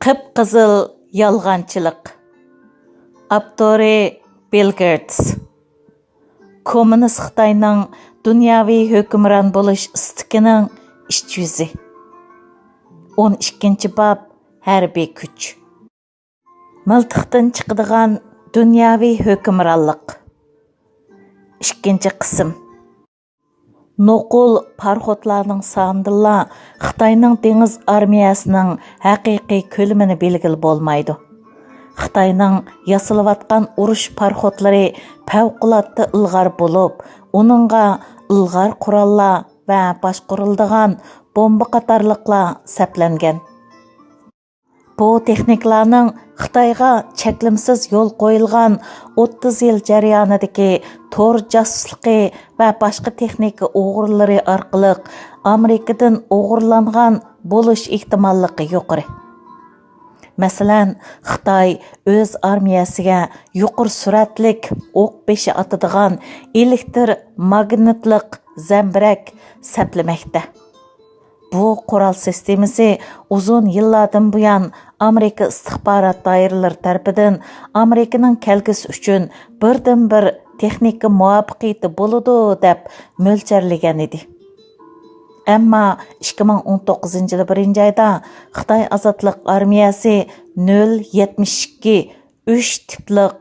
قىپقىزىل يالغانچىلىق. ئاپتورى Bill Gertz. Kommunist Xitayning dunyoviy hükümran bo'lish istikining ish yuzi. 12-bob ھەربىي kuch. Милтىقтىن چىقىدىغان دۇنياۋى ھۆكۈمرانلىق. 2-qism. Noqul parxotlarning sonidilla Xitayning dengiz armiyasining haqiqiy ko'lamini belgil bo'lmaydi. Xitayning yasalayotgan urush parxotlari favqulodda ilg'or bo'lib, uningga ilg'or qurollar va boshqariladigan bomba qatorliqlar saplangan. Bu texniklarning Xitoyga cheklimsiz yo'l qo'yilgan 30 yil jarayonidagi tor josusluqi va boshqa texnika o'g'irlari orqali Amerikadan o'g'irlangan bo'lish ehtimolligi yuqori. Masalan, Xitoy o'z armiyasiga yuqori suratlik o'q beshi atadigan elektr magnitlik zambirak saplamoqda. Bu qural sistemasi uzun yillardan buyon Amerika istixborot doiralari tomonidan Amerikaning kelgusi uchun birdan-bir texnika muvaffaqiyati bo'ladi deb mo'ljallangan edi. Ammo 2019-yil 1-oyda Xitoy ozodlik armiyasi 072 3 tiplik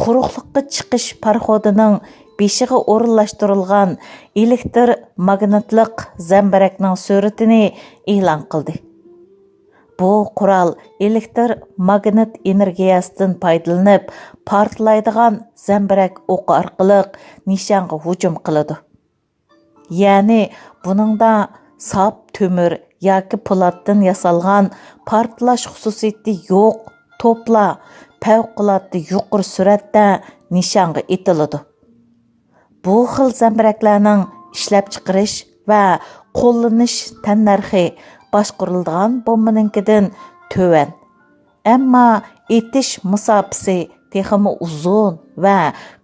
quruqlikqa chiqish parxodining beshiga o'rinlashtirilgan elektr magnitlik zambarakning suratini e'lon qildi. Bu qurol elektr magnit energiyasidan foydalanib, portlaydigan zambarak o'qi orqali nishonga hujum qiladi. Ya'ni buningda sop to'mir yoki po'latdan yasalgan portlash xususiyati yo'q to'plar favqulodda yuqori suratda nishonga etiladi. Bu xil zambaraklarning ishlab chiqarish va qo'llanish tannarxi boshqariladigan bombaninkidan to'van. Ammo etish musofasi texmi uzun va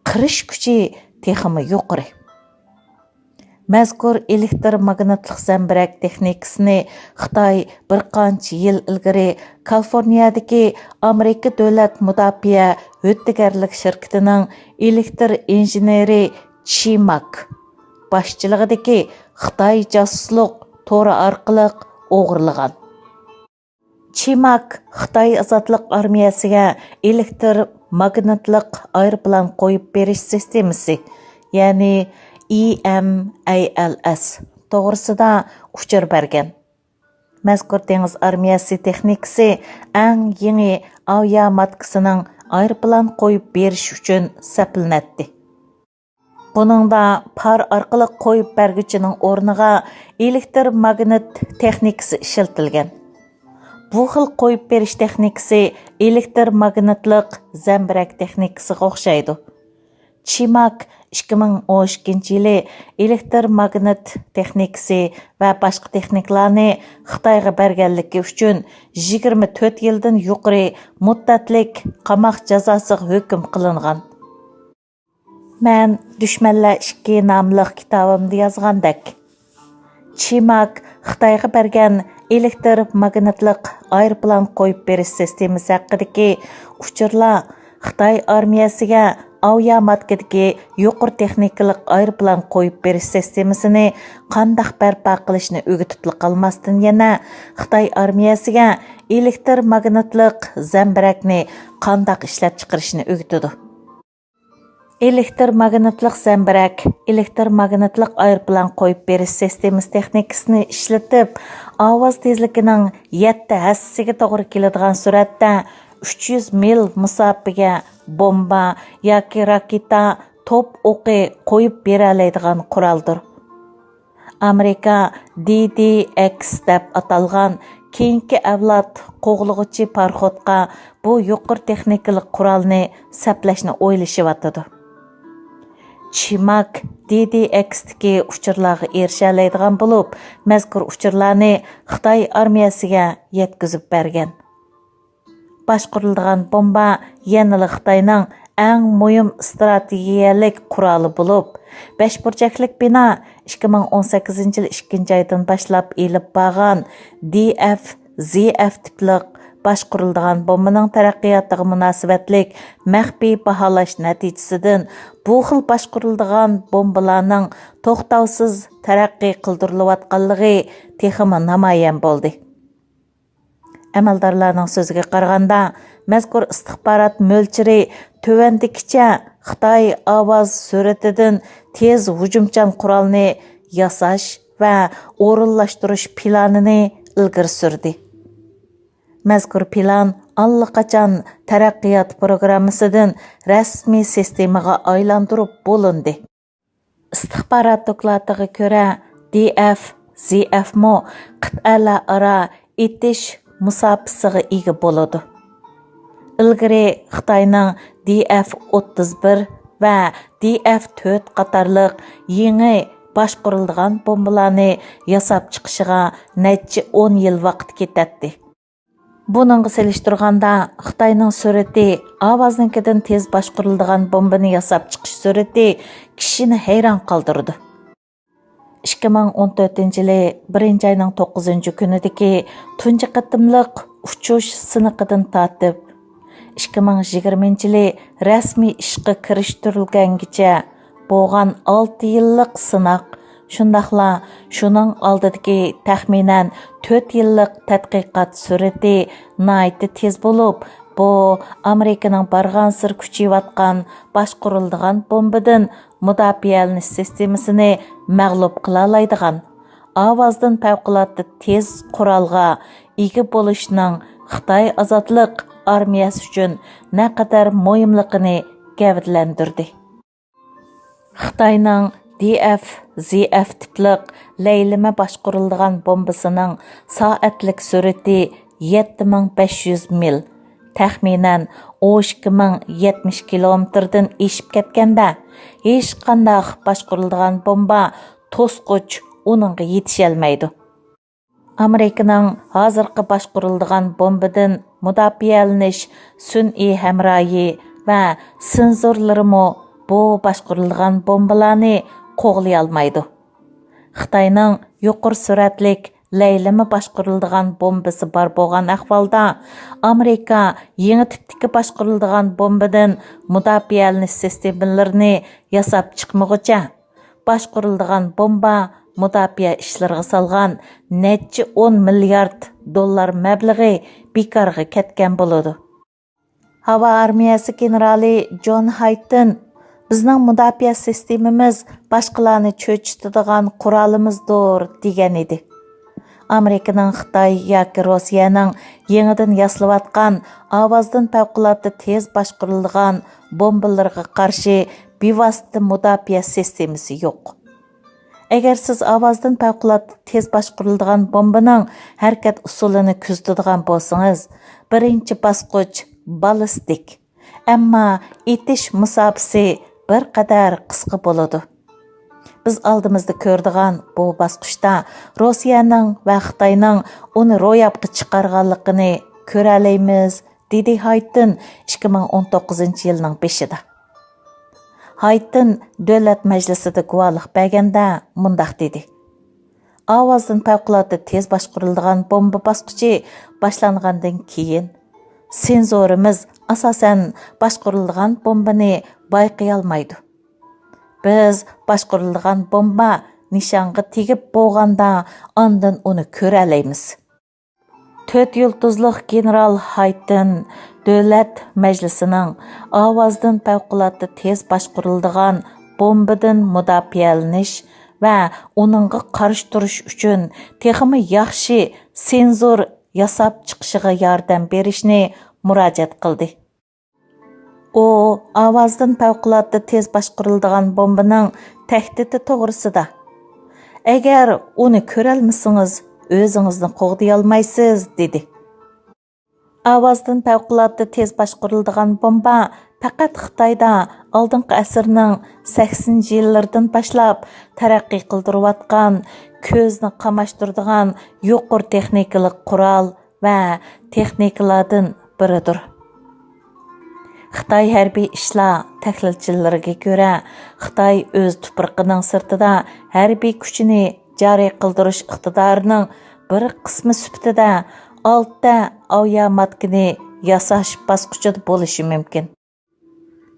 qirish kuchi texmi yuqori. Mazkur elektr magnitlik zambarak texnikasini Xitoy bir qancha yil ilgari Kaliforniyadagi Amerika davlat mudofaa huddigarlik shirkatining elektr injeneri Chimak boshchiligidagi Xitoy josuslik to'ri orqali o'g'irlagan. Chimak Xitoy ozodlik armiyasiga elektr magnitlik aeroplan qo'yib berish sistemasi, ya'ni EMALS to'g'risida uchur bergan. Mazkur dengiz armiyasi texnikasi eng yangi avia matkasining aeroplan qo'yib berish uchun saplanadi. Buningda par orqali qo'yib berguchining o'rniga elektr magnit texnikasi ishlatilgan. Bu xil qo'yib berish texnikasi elektr magnitlik zambarak texnikasiga o'xshaydi. Chimak 2012-yili elektr magnit texnikasi va boshqa texniklarni Xitoyga berganligi uchun 24 yildan yuqori muddatlik qamoq jazosiga hukm qilingan. Men Düşmanlar 2 nomli kitobimda yozgandek, Chimak Xitoyga bergan elektr magnitlik aeroplan qo'yib berish sistemasi haqidagi uchurlar Xitoy armiyasiga avia matkadagi yuqori texnikalik aeroplan qo'yib berish sistemasini qanday barpo qilishni o'rgatib qolmasdan yana Xitoy armiyasiga elektr magnitlik zambarakni qanday ishlab chiqarishni o'rgatadi. Elektr magnitlik zambarak elektr magnitlik aeroplan qo'yib berish sistemasi texnikasini ishlatib, ovoz tezligining 7 hassasiga to'g'ri keladigan suratda 300 mil masofaga bomba yoki raketa top o'qi qo'yib bera oladigan quroldir. Amerika DDX deb atalgan keyingi avlod qo'g'lig'uchi parxotga bu yuqori texnikalik qurolni saplashni o'ylashyapti. Chimak DDXdagi uchurlarga erisha oladigan bo'lib, mazkur uchurlarni Xitoy armiyasiga yetkazib bergan. Boshqariladigan bomba yana Xitoyning eng muhim strategiyalik quroli bo'lib, 5 burchaklik bino 2018-yil 2-oydan boshlab elib borgan DF-ZF tiplik başqurulduğan bombanın tərəqqiyatığı münasibətlik məxfi bahalaş nəticəsidən bu xil başqurulduğan bombalarning to'xtavsiz tərəqqi qıldırılıvatqanlığı texmi namayan bo'ldi. Əməldarlarning so'ziga qaraganda, mazkur istixbarat mo'lchiri tövəndikicha Xitoy ovoz suratidan tez hujumchan qurolni yasash va o'rinlashtirish planini ilgari surdi. Mazkur plan allaqachon taraqqiyot programmasidan rasmiy sistemaga aylantirib bo'lindi. İstixbarat doklatiga ko'ra, DF-ZFmo qit'alar aro etish musofasiga ega bo'ladi. Ilgari Xitoyning DF-31 va DF-4 qatorliq yangi boshqarilgan bombalarni yasab chiqishiga necha 10 yil vaqt ketadi. Buningga selishtirganda Xitoyning surati ovoznikidan tez boshqarilgan bombani yasab chiqish surati kishini hayron qoldirdi. 2014-yili 1-oyning 9-kunidagi tunji qatimliq uchish siniqidan tortib 2020-yili rasmiy ishga kirishtirilgangacha bo'lgan 6 yillik sinoq, shundaqla shuning oldidagi taxminan 4 yillik tadqiqot surati nihoyatda tez bo'lib, bu Amerikaning barg'ansir kuchayotgan boshqarilgan bombadan mudofialanish sistemasini mag'lub qila oladigan, ovozdan favqulodda tez qurolga ega bo'lishning Xitoy ozodlik armiyasi uchun naqadar muhimligini gavdlantirdi. Xitoyning DF-ZF tipliq laylama boshqarilgan bombasining soatlik surati 7500 mil, taxminan 12070 kilometrdan eshib ketganda, hech qanday boshqarilgan bomba to'sqich uningga yetisholmaydi. Amerikaning hozirgi boshqarilgan bombadan mudofialanish sun'iy hamroyi va senzorlarimi bu boshqarilgan bombalarni qo'g'lay olmaydi. Xitoyning yuqori suratlik laylama boshqarilgan bombasi bor bo'lgan ahvolda Amerika yangi tipdagi boshqarilgan bombadan mudofialanish sistemalarini yasab chiqmaguncha boshqarilgan bomba mudofaa ishlariga solgan necha 10 milliard dollar mablag'i bekorga ketgan bo'ladi. Havo armiyasi generali John Hayton bizning mudofaa sistemamiz boshqalarni cho'chitadigan qurolimizdir degan edi. Amerikaning Xitoy yoki Rossiyaning yangidan yasalayotgan ovozdan favqulodda tez boshqarilgan bombalarga qarshi bevosita mudofaa sistemasi yo'q. Agar siz ovozdan favqulodda tez boshqarilgan bombaning harakat usulini kuzatadigan bo'lsangiz, birinchi bosqich ballistik, ammo etish musofasi bir qadar qisqa bo'ladi. Biz oldimizda ko'rdigan bu bosqichda Rossiyaning va Xitoyning uni ro'yobga chiqarganligini ko'ra olamiz, dedi Hayton 2019-yilning 5-ida. Hayton davlat majlisida guvohlik berganda mundaq dedi: Ovozdan favqulodda tez boshqarilgan bomba bosqichi boshlangandan keyin senzorimiz asosan boshqarilgan bombani bayqay olmaydi. Biz boshqarilgan bomba nishonga tegib bo'lganda ondan uni ko'ra olamiz. 4 yulduzliq general Hayton davlat majlisining ovozdan favqulodda tez boshqarilgan bombadan mudofialanish va uningga qarshi turish uchun texmi yaxshi senzor yasab chiqishiga yordam berishni murojaat qildi. U ovozdan favqulodda tez boshqarilgan bombaning tahdidi to'g'risida: agar uni ko'ra olmasangiz, o'zingizni qo'g'day olmaysiz, dedi. Ovozdan favqulodda tez boshqarilgan bomba faqat Xitoyda oldingi asrning 80-yillardan boshlab taraqqiy qildirayotgan, ko'zni qamashtiradigan yuqori texnikalik qurol va texnikalardan biridir. Xitoy hərbiy ishlar tahlilchilariga ko'ra, Xitoy o'z tuproqining sirtida hərbiy kuchini joriy qildirish iqtidorining bir qismi sifatida 6 aviamatkini yasash bosqichida bo'lishi mumkin.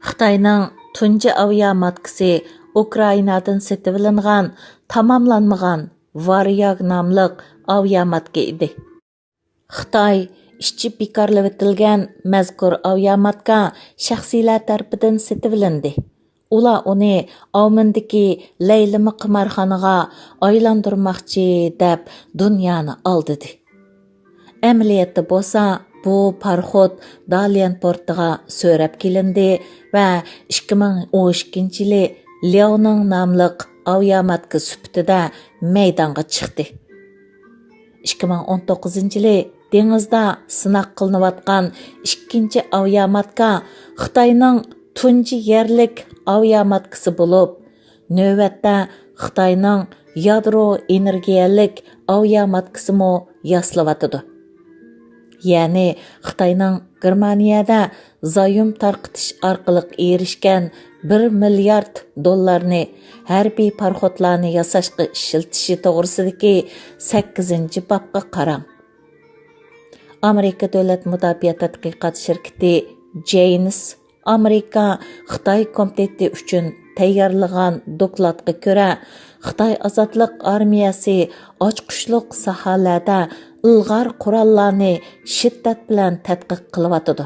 Xitoyning tunji aviamatkasi Ukrainadan setib olingan, tamomlanmagan Varyag nomli aviamatka edi. Xitoy ishchi bekorlab etilgan mazkur aviamatka shaxsiylar tarafidan setib olindi. Ular uni Avmindagi laylimi qimorxonaga aylantirmoqchi deb dunyoni aldidi. Amaliyotda bo'lsa, bu parxod Dalian portiga so'rab kelindi va 2012-yili Leoning nomli aviamatka sifatida maydonga chiqdi. 2019-yili dengizda sinoq qilinayotgan ikkinchi aviamatka Xitoyning tunji yerlik aviamatkasi bo'lib, navbatda Xitoyning yadro energiyalik aviamatkasi mo yaslanadi. Ya'ni Xitoyning Germaniyada zoyum tarqitish orqali erishgan 1 milliard dollarni ھەربىي parxodlarni yasashga ishiltishi to'g'risidagi 8-bobga qarang. Amerika davlat mudofaa tadqiqot shirkati Jaynes Amerika Xitoy komiteti uchun tayyorlagan dokladga ko'ra, Xitoy ozodlik armiyasi ochqishliq sohalarda ilg'or qurollarni shiddat bilan tadqiq qilyotidi.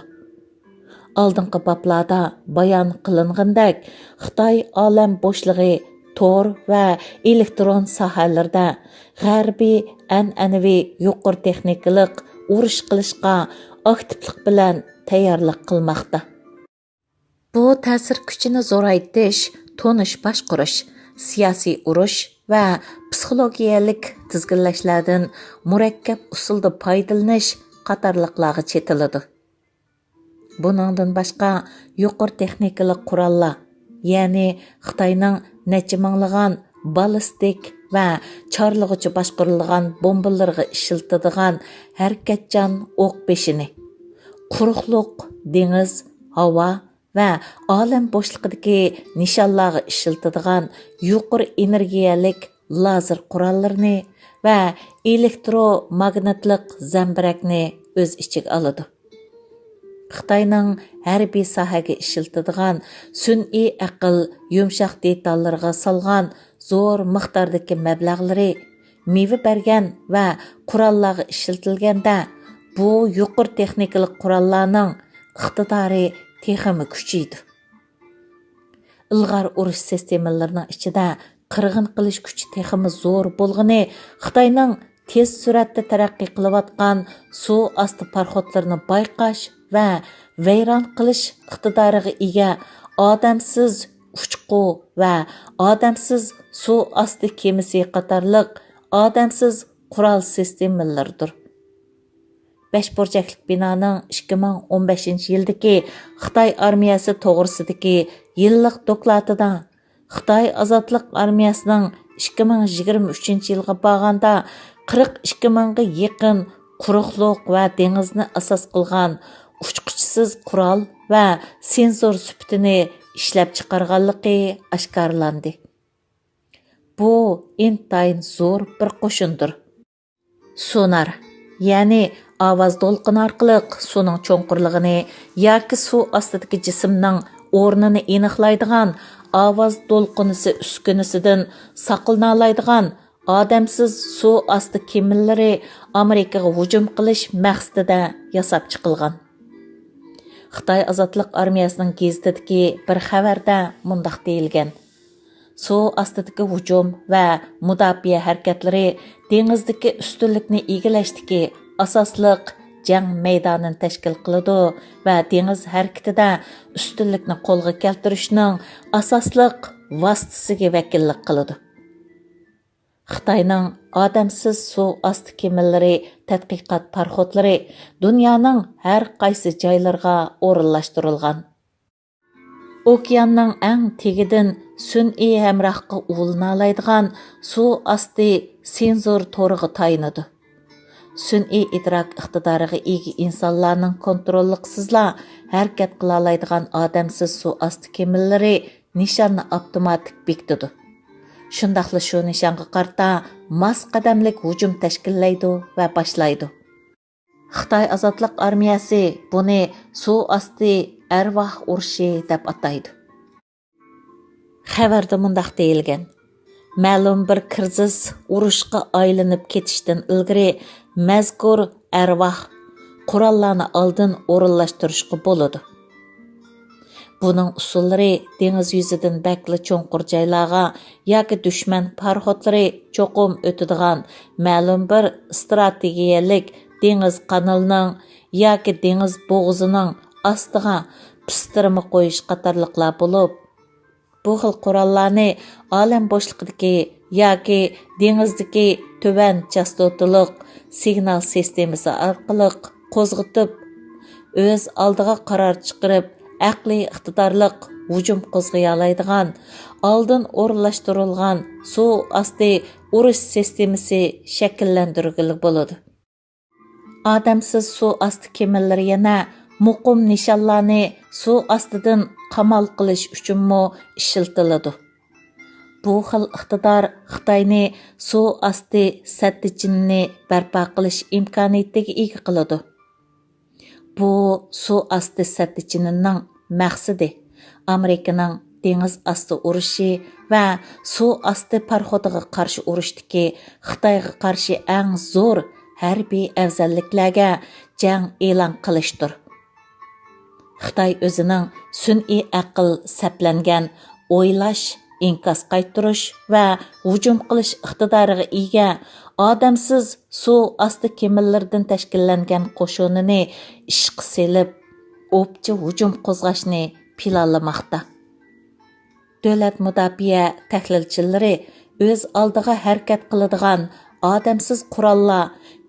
Oldingi boblarda bayon qilingandek, Xitoy olam bo'shligi tor va elektron sohalarda g'arbiy an'anaviy yuqori texnikalik urush qilishga aktivlik bilan tayyorlik qilmoqda. Bu ta'sir kuchini zo'raytirish, tonish boshqarish, siyosiy urush va psixologiyalik tizginlashlardan murakkab usulda foydalanish qatorliqlarga chetiladi. Buningdan boshqa yuqori texnikalik qurollar, ya'ni Xitoyning necha minglagan ballistik va chorlig'icha boshqarilgan bombalarga ishiltadigan harakatchan o'q beshini, quruqliq, dengiz, havo va olam bo'shligidagi nishonlarga ishiltadigan yuqori energiyalik lazer qurollarini va elektromagnitlik zambirakni o'z ichiga oladi. Xitoyning harbiy sohaga ishiltadigan sun'iy aql yumshoq detallarga solgan zo'r miqdordagi mablag'lari meva bergan va qurollarga ishiltilganda, bu yuqori texnikalik qurollarning iqtidori texmi kuchaydi. Ilg'or urush sistemalarining ichida qirg'in qilish kuchi texmi zo'r bo'lg'ini, Xitoyning tez suratda taraqqiy qilayotgan suv osti parxodlarini bayqash va vayron qilish iqtidoriga ega odamsiz uchqu va odamsiz suv osti kemasi qatorliq odamsiz qurol sistemalaridir. 5 burchaklik binoning 2015-yildagi Xitoy armiyasi to'g'risidagi yillik dokladida Xitoy ozodlik armiyasining 2023-yilga borganda 42 mingga yaqin quruqliq va dengizni asos qilgan uchquchisiz qurol va sensor sifatini ishlab chiqarganligi oshkorlandi. Bu intayin zo'r bir qo'shindir. Sonar, ya'ni ovoz to'lqini orqali suvning cho'nqurligini yoki suv ostidagi jismning o'rnini aniqlaydigan ovoz to'lqinisi uskunasidan saqlana oladigan odamsiz suv osti kemallari Amerikaga hujum qilish maqsadida yasab chiqilgan. Xitoy ozodlik armiyasining gazetidagi bir xabarda mundaq deyilgan: suv ostidagi hujum va mudofaa harakatlari dengizdagi ustunlikni egallashdagi asosliq jang maydonini tashkil qiladi va dengiz harakatida ustunlikni qo'lga keltirishning asosliq vositasiga vakillik qiladi. Xitoyning odamsiz suv osti kemalari tadqiqot parxodlari dunyoning har qaysi joylariga o'rinlashtirilgan. Okeanning eng tegidan sun'iy hamrohga ulana oladigan suv osti sensor to'riga tayinadi. Sun'iy idrok iqtidoriga ega insonlarning kontrolliqsizla harakat qila oladigan odamsiz suv osti kemalari nishonni avtomatik bekitadi. Shundaqla shu nishonga qarta mas qadamlik hujum tashkillaydi va boshlaydi. Xitoy ozodlik armiyasi buni suv osti arvoh urushi deb ataydi. Xabarda mundaq deyilgan: ma'lum bir kriz urushga aylanib ketishdan ilgari mazkur arvoh qurollarni oldin o'rinlashtirishga bo'ladi. Buning usullari dengiz yuzidan bakli cho'nqur joylarga yoki dushman parxotlari cho'qim o'tadigan ma'lum bir strategiyalik dengiz kanalining yoki dengiz bo'g'zining ostiga pistirma qo'yish qatorliqlar bo'lib, bu xil qurollarni olam bo'shliqidagi yoki dengizdagi tuvan chastotaliq signal sistemasi orqali qo'zg'itib, o'z oldiga qaror chiqarib, aqliy iqtidorliq hujum qo'zg'aya oladigan, oldin o'rinlashtirilgan suv osti urush sistemasi shakllantirilgan bo'ladi. Odamsiz suv osti kemalari yana muqim nishonlarni suv ostidan qamal qilish uchunmi ishlatiladi. Bu xil iqtidor Xitoyni suv osti sattichinini barpo qilish imkoniyatiga ega qiladi. Bu suv osti sattichinining maqsadi Amerikaning dengiz osti urushi va suv osti parxodiga qarshi urushdagi Xitoyga qarshi eng zo'r hərbiy afzalliklarga jang e'lon qilishdir. Xitoy o'zining sun'iy aql saplangan o'ylash, inkas qaytirish va hujum qilish iqtidoriga ega odamsiz suv osti kemalaridan tashkillangan qo'shinini ishqa selib, o'pchi hujum qo'zg'ashni planlamoqda. Davlat mudofaa tahlilchilari o'z oldiga harakat qiladigan odamsiz qurollar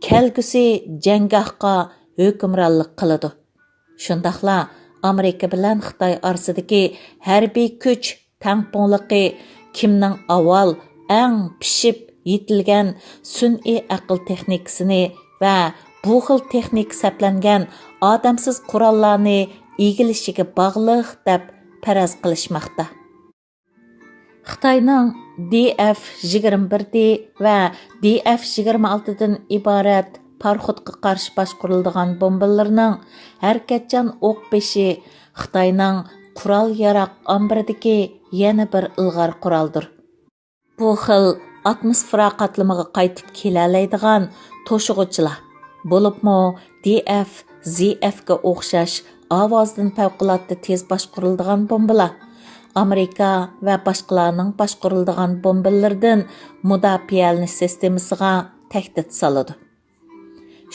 kelgusi janggohga hükümranlıq qiladi. Shundaqla Amerika bilan Xitoy orasidagi hərbiy kuch tangpongligi kimning avval eng pishib yetilgan sun'iy aql texnikasini va bu xil texnik saplangan odamsiz qurollarni egilishiga bog'liq deb faraz qilishmoqda. Xitoyning DF-21D va DF-26dan iborat parxodga qarshi boshqariladigan bombalarning harakatchan o'q beshi Xitoyning qurol yaroq ombiridagi yana bir ilg'or quroldir. Bu xil atmosfera qatlamiga qaytib kelalaydigan to'shig'uchilar bo'libmi DF, ZFga o'xshash ovozdan favqulodda tez boshqariladigan bombalar Amerika va boshqalarning boshqariladigan bombalardan mudofaa sistemasiga tahdid soladi.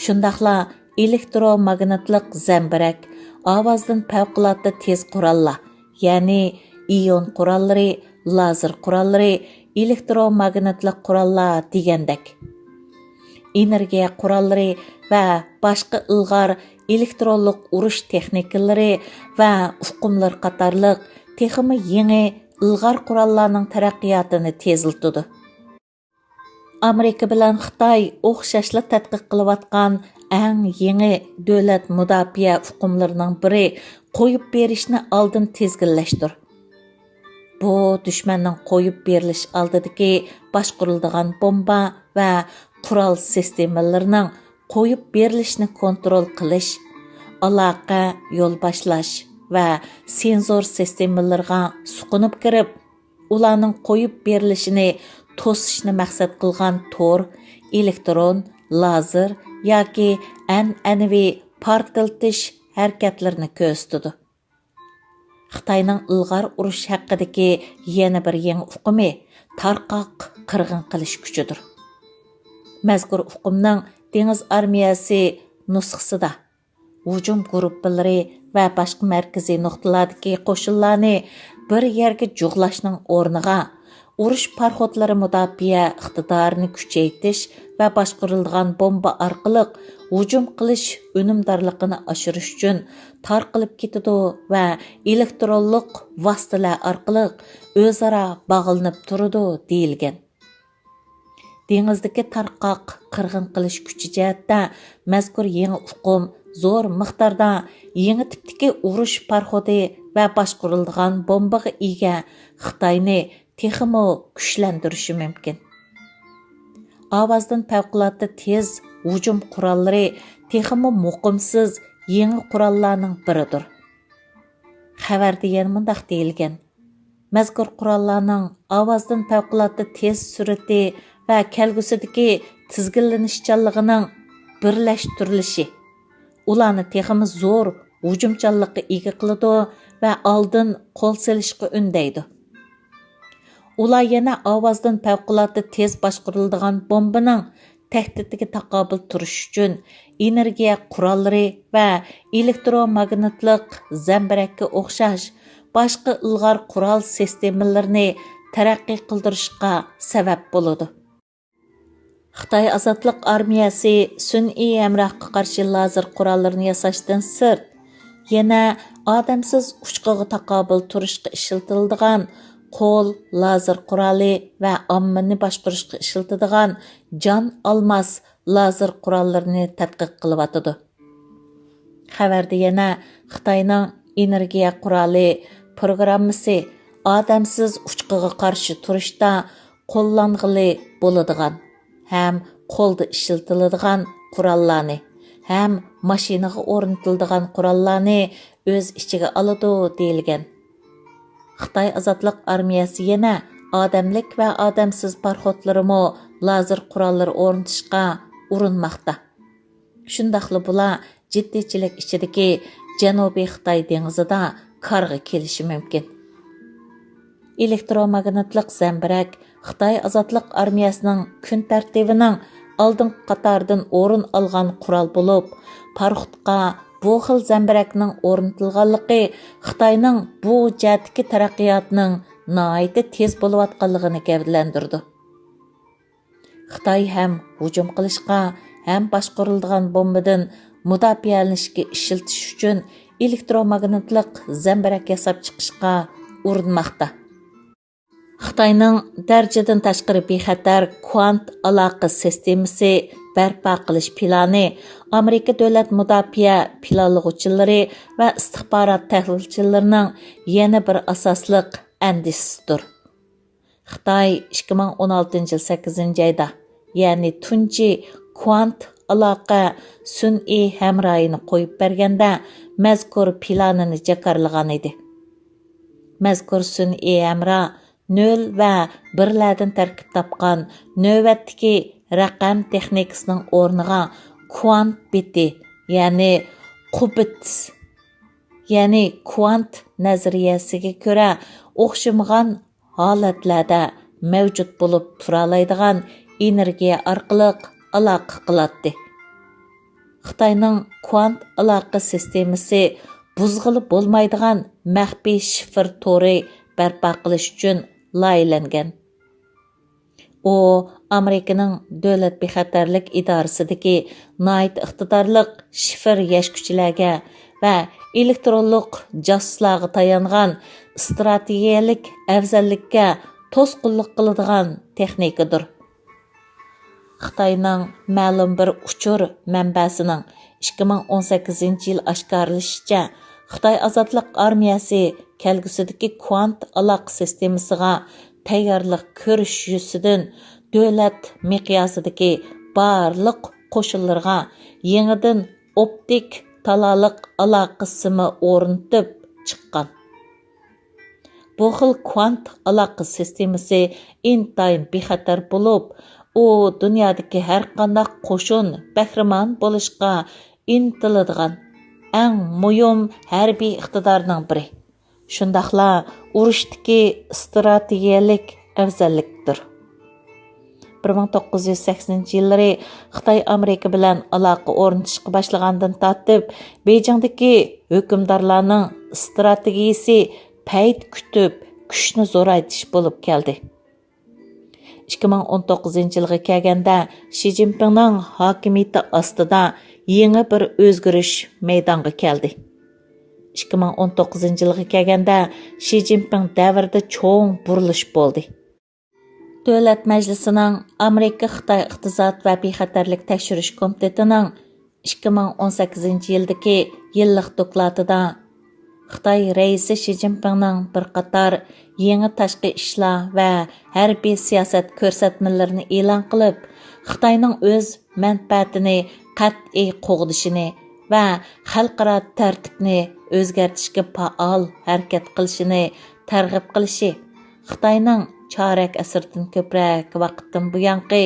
Shundaqla elektromagnitlik zambirak, ovozdan favqulodda tez qurollar, ya'ni ion qurollari, lazer qurollari, elektromagnitlik qurollar degandek. Energiya qurollari va boshqa ilg'or elektronlik urush texnikalari va uqumlar qatorliq texmi yangi ilg'or qurollarning taraqqiyotini teziltdi. Amerika bilan Xitoy o'xshashla tadqiq qilayotgan eng yangi davlat mudofaa uqumlarining biri qo'yib berishni oldin tezginlashdir. Bu dushmanning qo'yib berilish oldidagi boshqariladigan bomba va qurol sistemalarining qo'yib berilishni kontrol qilish, aloqa yo'l boshlash va senzor sistemalarga suqunib kirib, ularning qo'yib berilishini to'sishni maqsad qilgan tor, elektron, lazer yoki an'anaviy portlatış harakatlarini ko'rsatdi. Xitoyning ilg'or urush haqidagi yana bir yangi uqumi tarqoq qirg'in qilish kuchidir. Mazkur uqumning dengiz armiyasi nusxasida hujum guruhlari va boshqa markaziy nuqtalardagi qo'shinlarni bir yerga jug'lashning o'rniga urush parxodlari mudofaa iqtidorini kuchaytirish va boshqarilgan bomba orqali hujum qilish unumdorligini oshirish uchun tarqalib ketadi va elektronlik vositalar orqali o'zaro bog'lanib turadi deyilgan. Dengizdagi tarqoq qirg'in qilish kuchi jihatda mazkur yangi uqum zo'r miqdorda yangi tipdagi urush parxodi va boshqarilgan bombaga ega Xitoyni texmo kuchlantirishi mumkin. Ovozdan favqulodda tez hücum quralları texmi muqimsiz yeni qurallarning biridir. Xabarda yana mundaq deyilgan. Mazkur qurallarning ovozdan favqulodda tez surati va kelgusidagi tizginlanishchanligining birlashtirilishi ularni texmi zo'r hujumchanlikqa ega qiladi va oldin qo'l silishga undaydi. Ular yana ovozdan favqulodda tez boshqariladigan bombaning tahdidiga taqobil turish uchun energiya qurollari va elektromagnitlik zambarakka o'xshash boshqa ilg'or qurol sistemalarini taraqqiy qildirishga sabab bo'ladi. Xitoy ozodlik armiyasi sun'iy hamrohga qarshi lazer qurollarini yasashdan sirt yana odamsiz uchqiga taqobil turishga ishlatiladigan qo'l lazer quroli va ommani boshqarishga ishlatiladigan jon olmas lazer qurollarini tadqiq qilyotidi. Xabarda yana Xitoyning energiya quroli programmasi odamsiz uchqiga qarshi turishda qo'llanғылы bo'ladigan ham qo'lda ishlatiladigan qurollarni ham mashinaga o'rnatiladigan qurollarni o'z ichiga oladi deyilgan. Xitoy ozodlik armiyasi yana odamlik va odamsiz parxodlarimi lazer qurollari o'rnatishga urinmoqda. Shundaqli bular jiddiychilik ichidagi Janubiy Xitoy dengizida qarg'a kelishi mumkin. Elektromagnitlik zambarak Xitoy ozodlik armiyasining kun tartibining oldin qatordan o'rin olgan qurol bo'lib, parxodga bu xil zambarakning o'rnatilganligi Xitoyning bu jihatdagi taraqqiyotining nihoyatda tez bo'layotganligini gavdalantirdi. Xitoy ham hujum qilishga, ham boshqariladigan bombadan mudofaalanishga ishiltish uchun elektromagnitlik zambarak yasab chiqishga urinmoqda. Xitoyning darajadan tashqari bexatar kvant aloqa sistemasi barpo qilish plani Amerika davlat mudofaa planlag'uvchilari va istixborot tahlilchilarining yana bir asosliq andisisidir. Xitoy 2016 yil 8-oyda, ya'ni tunji kvant aloqa sun'iy hamrohini qo'yib berganda mazkur planini jakarlagan edi. Mazkur sun'iy hamroh 0 va 1lardan tarkib topgan navbatdagi raqam texnikasining o'rniga kvant biti, ya'ni qubit, ya'ni kvant nazariyasiga ko'ra o'xshamagan holatlarda mavjud bo'lib tura oladigan energiya orqali aloqa qiladi. Xitoyning kvant aloqa sistemasi buzg'ili bo'lmaydigan maxfiy shifr to'ri barpo qilish uchun loyihalangan. U Amerikaning davlat bexatarlik idorasidagi nihoyat iqtidorli shifr yashkuchilarga va elektronlik josuslarga tayangan strategiyalik afzallikka to'sqinlik qiladigan texnikadir. Xitoyning ma'lum bir uchur manbasining 2018 yil oshkorlashicha, Xitoy ozodlik armiyasi kelgusidagi kvant aloqa sistemasiga tayyorlik ko'rish yuzidan davlat miqyosidagi barliq qo'shinlarga yangidan optik talaliq aloqa simi o'rnatib chiqqan. Bu xil kvant aloqa sistemasi intayin bexatar bo'lib, u dunyodagi har qanday qo'shin bahramon bo'lishga intiladigan eng muhim harbiy iqtidorning biri. Shundaqla urushdagi strategiyalik afzallikdir. 1980-yillari Xitoy Amerika bilan aloqa o'rnatishga boshlagandan tortib, Beyjingdagi hukmdorlarning strategiyasi payt kutib, kuchni zo'raytish bo'lib keldi. 2019-yilga kelganda Xi Jinpingning hokimiyati ostida yangi bir o'zgarish maydonga keldi. 2019-yilga kelganda Xi Jinping davrida cho'ng burilish bo'ldi. Davlat Majlisining Amerika Xitoy iqtisod va bexatarlik tekshirish komitetining 2018 yildagi yillik dokladida Xitay rəisi Şi Jinpingning bir qatar yangi tashqi ishlar va hərbiy siyosat ko'rsatmalarini e'lon qilib, Xitayning o'z manfaatini qat'iy qo'g'dishini va xalqaro tartibni o'zgartirishga faol harakat qilishini targ'ib qilishi, Xitayning chorak asrdan ko'proq vaqtdan buyangi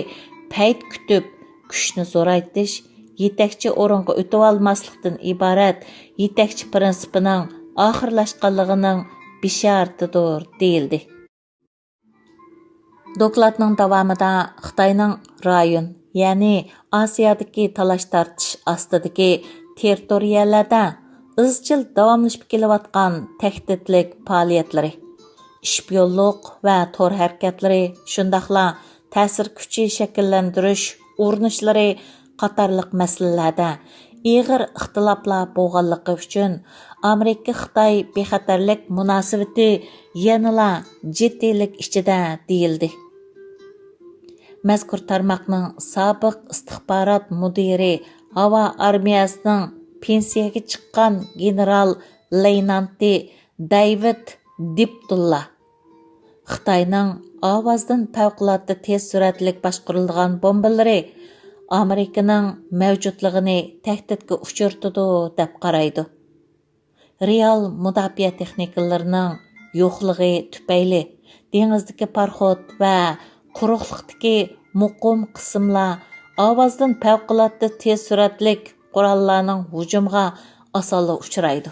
payt kutib kuchni zo'raytish, yetakchi o'ringa o'tib olmaslikdan iborat yetakchi prinsipining oxirlashganligining bisharatidir deyildi. Dokladning davomida Xitayning rayon, ya'ni Osiyodagi talash tortish ostidagi territoriyalarda izchil davomlashib kelayotgan tahdidlik faoliyatlari, ishbiyonlik va tor harakatlari, shundaqla ta'sir kuchi shakllantirish urinishlari qatorliq masalalarda ig'ir ixtiloflar bo'lganligi uchun Amerika-Xitoy bexatarlik munosabati yanada jiddiylik ichida deyildi. Mazkur tarmoqning sobiq istixborot mudiri havo armiyasining pensiyaga chiqqan general-leytenanti David Diptulla Xitoyning Avazdan favqulodda tez suratlik boshqarilgan bombalari Amerikaning mavjudligini tahdidga uchirtidi deb qaraydi. Real mudofaa texnikalarining yo'qligi tufayli dengizdagi parxod va quruqliqdagi muqim qismlar Avazdan favqulodda tez suratlik qurollarning hujumga osonla uchraydi.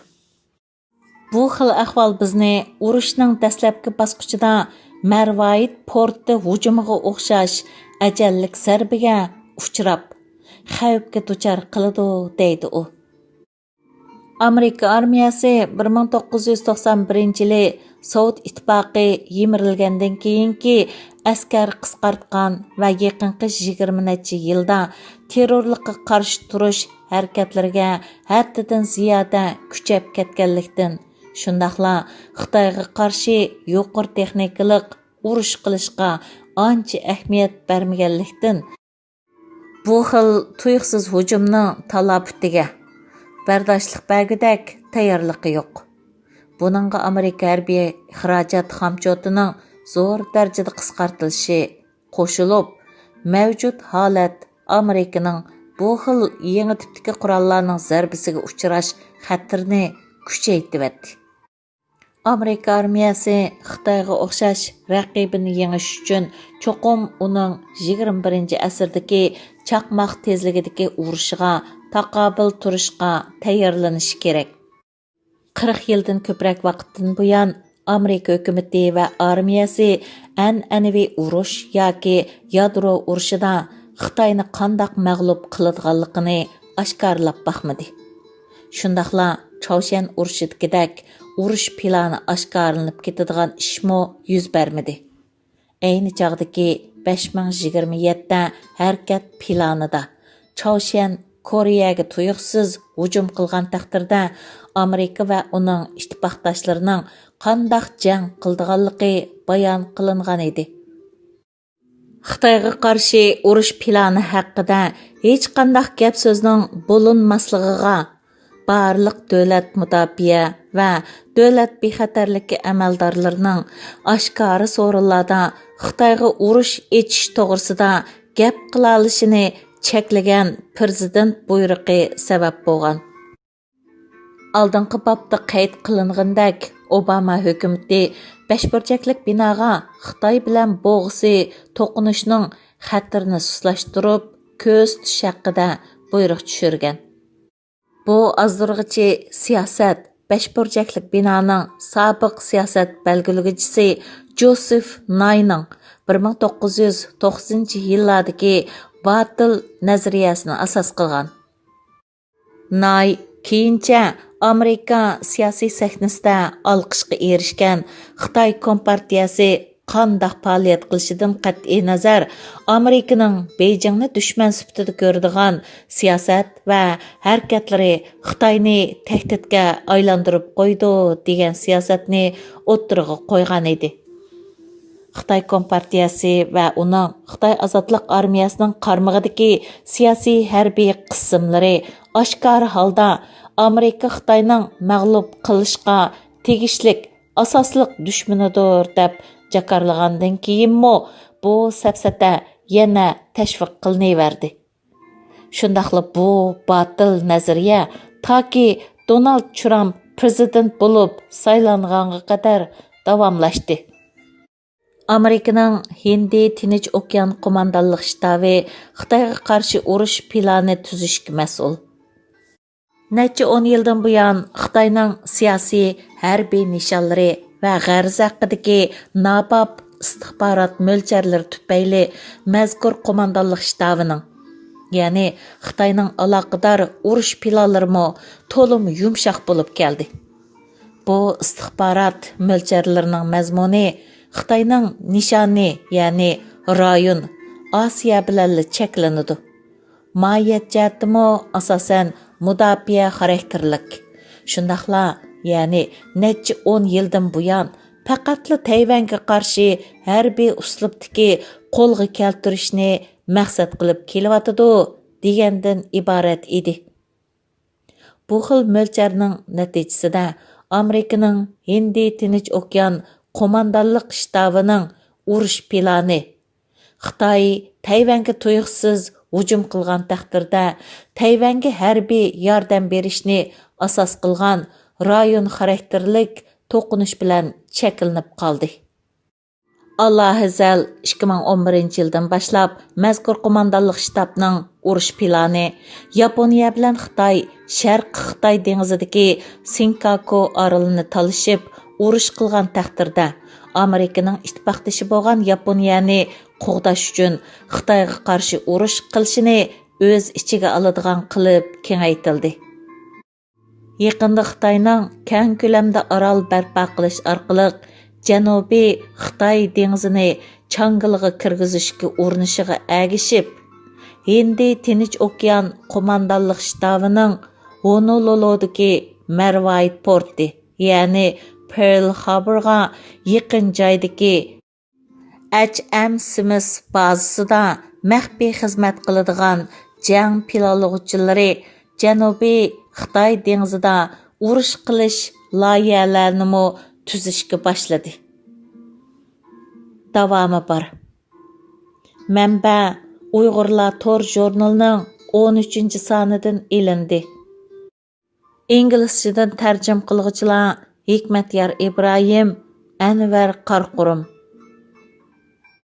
Bu xil ahvol bizni urushning dastlabki bosqichida Marvaid porti hujumiga o'xshash ajallik zarbiga uchrab, xavfga duchor qiladi deydi u. Amerika armiyasi 1991-yili Sovet ittifoqi yemirilgandan keyingi askar qisqartgan va yaqinqi 20 necha yilda terrorlikqa qarshi turish harakatlariga haddidan ziyoda kuchayib ketganlikdan, shundaqla Xitoyga qarshi yuqori texnikalik urush qilishga ancha ahamiyat bermaganlikdan bu xil tuyuqsiz hujumning talofatiga bardoshlik bergudak tayyorligi yo'q. Buningga Amerika hərbiy xarajat xamchotining zo'r darajada qisqartilishi qo'shilib, mavjud holat Amerikaning bu xil yangi tipdagi qurollarning zarbisiga uchrash xatirini kuchaytirdi. Amerika armiyasi Xitoyga o'xshash raqibini yengish uchun cho'qim uning 21-asrdagi chaqmoq tezligidagi urushiga taqobil turishga tayyorlanishi kerak. 40 yildan ko'proq vaqtdan buyon Amerika hukumati va armiyasi an'anaviy urush yoki yadro urushida Xitoyni qandoq mag'lub qiladiganligini oshkorlab baxmadi. Shundaqla Choshan urushidagidek urush plani oshkorlanib ketadigan ishmo yuz bermadi. Ayni chog'dagi 5027 harakat planida Choshan Koreyaga tuyuqsiz hujum qilgan taqdirda Amerika va uning ittifoqdoshlarining qandoq jang qildiganligi bayon qilingan edi. Xitoyga qarshi urush plani haqida hech qanday gap so'zning bo'linmasligiga barliq davlat mudofaa va davlat bexatarligi amaldorlarining oshkora so'rinlarda Xitoyga urush etish to'g'risida gap qila olishini cheklagan prezident buyrug'i sabab bo'lgan. Алдыңғы бапта qayd qilingandek, Obama hukumati beshburchaklik binoga Xitoy bilan bo'g'isi to'qinishning xatirini suslashtirib, ko'z tutish haqida buyruq tushirgan. Bu azdurg'ichi siyosat beshburchaklik binoning sobiq siyosat belgilaguvchisi Joseph Nayning 1990-yillardagi batil nazariyasini asos qilgan. Nay keyincha Amerika siyosiy sahnasida olqishga erishgan Xitoy Kompartiyasi qandoq faoliyat qilishidan qat'iy nazar Amerikaning Beyjingni dushman sifatida ko'radigan siyosat va harakatlari Xitoyni tahdidga aylantirib qo'ydi degan siyosatni o'ttirg'a qo'ygan edi. Xitoy Kompartiyasi va uning Xitoy Ozodlik armiyasining qarmog'idagi siyosiy harbiy qismlari oshkor holda Amerika Xitoyning mag'lub qilishga tegishlik asosliq dushmanidir deb jakarlagandan keyinmi bu safsata yana tashviq qilinaverdi. Shundaqla bu botil nazariya toki Donald Trump prezident bo'lib saylanganga qadar davomlashdi. Amerikaning Hindi Tinch okean qo'mondonlik shtabi Xitoyga qarshi urush planini tuzishga mas'ul. Necha 10 yildan buyon Xitoyning siyosiy, harbiy nishonlari va g'arz haqidagi nabab istixborot mo'lcharlari tufayli mazkur qo'mondonlik shtabining, ya'ni Xitoyning aloqador urush planlarimi to'lim yumshoq bo'lib keldi. Bu istixborot mo'lcharlarining mazmuni Xitoyning nishoni, ya'ni rayon Osiyo bilan cheklanadi. Mohiyat jihatimi asosan mudofaa xarakterlik. Shundaqla, ya'ni necha 10 yildan buyon faqatla Tayvanga qarshi harbiy uslubdagi qo'lga keltirishni maqsad qilib kelyotidi degandan iborat edi. Bu xil mo'lcharning natijasida Amerikaning Hindi Tinch okean qo'mondonlik shtabining urush plani Xitoy Tayvanga tuyuqsiz hujum qilgan taqdirda Tayvanga harbiy yordam berishni asos qilgan rayon xarakterlik to'qinish bilan cheklanib qoldi. Allohizal 2011 yildan boshlab mazkur qo'mondonlik shtabining urush plani Yaponiya bilan Xitoy Sharq Xitoy dengizidagi Senkaku orolini talishib urush qilgan taqdirda Amerikaning ittifoqdoshi bo'lgan Yaponiyani qo'g'dash uchun Xitoyga qarshi urush qilishini o'z ichiga oladigan qilib kengaytildi. Yaqinda Xitoyning keng ko'lamda orol barpo qilish orqali Janubiy Xitoy dengizini changilg'a kirgizishga urinishiga agishib, Hindi Tinch okean qo'mondonlik shtabining Honoluludagi Mervite porti, ya'ni Pearl Harborga yaqin joydagi HMCS bazasida maxfiy xizmat qiladigan jang pilotchilari Janubiy Xitoy dengizida urush qilish loyihalarini tuzishga boshladi. Davomi bor. Mەnbە ئۇيغۇرلار تور ژورنىلىنىڭ 13 سانىدىن ئېلىندى. ئىنگىلىسچىدىن تەرجىمە قىلغۇچىلار ھېكمەتيار ئىبراھىم، ئەنۋەر قاراقۇرۇم.